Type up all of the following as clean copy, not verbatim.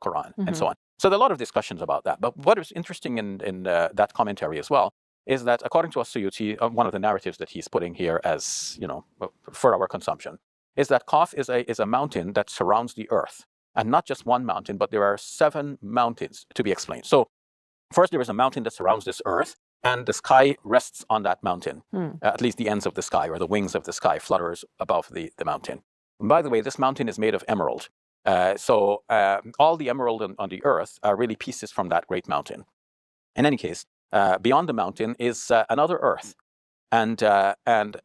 Qur'an, and so on. So there are a lot of discussions about that. But what is interesting in that commentary as well is that according to As-Suyuti, one of the narratives that he's putting here as, for our consumption, is that Qaf is a mountain that surrounds the earth. And not just one mountain, but there are 7 mountains to be explained. So first, there is a mountain that surrounds this earth, and the sky rests on that mountain. At least the ends of the sky, or the wings of the sky, flutters above the mountain. And by the way, this mountain is made of emerald. So all the emerald on the earth are really pieces from that great mountain. In any case, beyond the mountain is another earth. And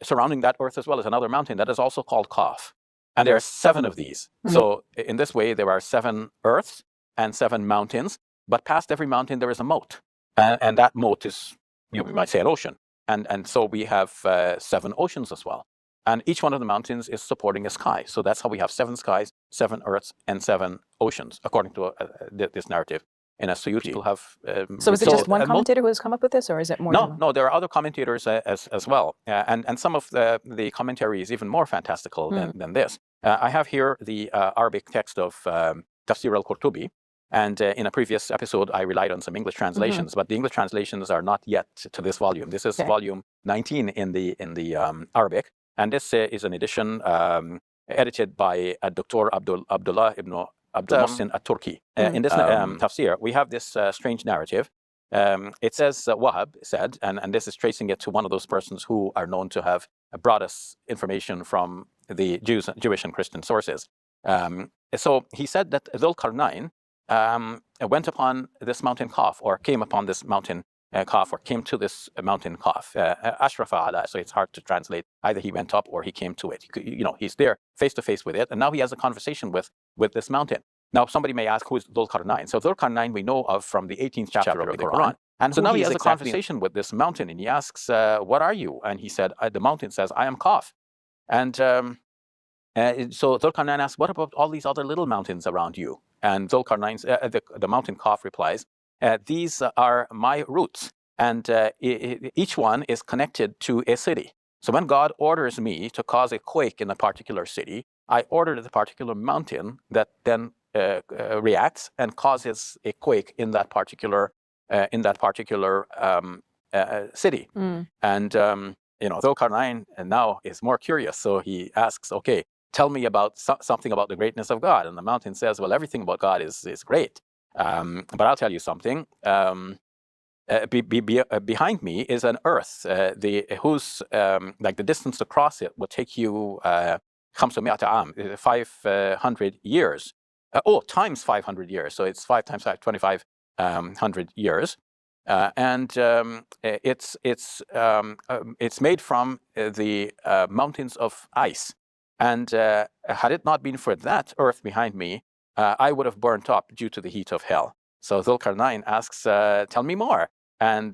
surrounding that earth as well is another mountain that is also called Qaf. And there are 7 of these. So in this way, there are 7 earths and 7 mountains. But past every mountain, there is a moat. And that moat is, we might say, an ocean. And so we have 7 oceans as well. And each one of the mountains is supporting a sky. So that's how we have 7 skies, 7 earths, and 7 oceans, according to this narrative. In As-Suyuti, people have. So is it just one commentator who has come up with this, or is it more? No, there are other commentators as well. And some of the commentary is even more fantastical than this. I have here the Arabic text of Tafsir al-Qurtubi. And in a previous episode, I relied on some English translations, but the English translations are not yet to this volume. This is volume 19 in the Arabic. And this is an edition edited by Dr. Abdullah ibn Abdul Muhsin al-Turki. In this tafsir, we have this strange narrative. It says, Wahab said, and this is tracing it to one of those persons who are known to have brought us information from the Jewish and Christian sources. So he said that Dhul-Qarnayn went upon this mountain Qaf, or came upon this mountain Qaf, or came to this mountain Qaf. Ashrafa ala, so it's hard to translate. Either he went up or he came to it. He's there face to face with it, and now he has a conversation with this mountain. Now, somebody may ask, who is Dhul-Qarnayn? So Dhul-Qarnayn we know of from the 18th chapter of the Qur'an. And so now he has a conversation with this mountain, and he asks, what are you? And he said, the mountain says, I am Qaf. And so Dhul-Qarnayn asks, what about all these other little mountains around you? And Dhul-Qarnayn's, the mountain Qaf replies, these are my roots, and each one is connected to a city. So when God orders me to cause a quake in a particular city, I order the particular mountain that then reacts and causes a quake in that particular city. And Dhul-Qarnayn now is more curious, so he asks, okay, tell me about something about the greatness of God. And the mountain says, well, everything about God is great. But I'll tell you something. Behind me is an earth, whose like the distance across it would take you 500 عام, 500 years. Times 500 years. So it's 5 times 5, 2,500 years. And it's made from the mountains of ice. And had it not been for that earth behind me, I would have burnt up due to the heat of hell. So Dhul-Qarnayn asks, tell me more. And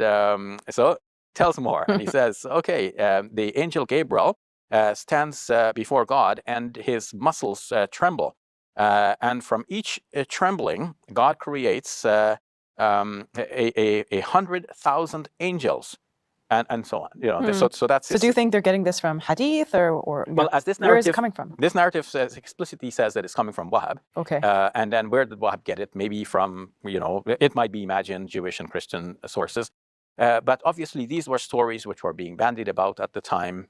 so tells more. He says, okay, the angel Gabriel stands before God, and his muscles tremble. And from each trembling, God creates 100,000 angels. And so on, So that's. So do you think they're getting this from hadith, or well, as this narrative, where is it coming from? This narrative explicitly says that it's coming from Wahab. Okay. And then where did Wahab get it? Maybe from it might be imagined Jewish and Christian sources, but obviously these were stories which were being bandied about at the time.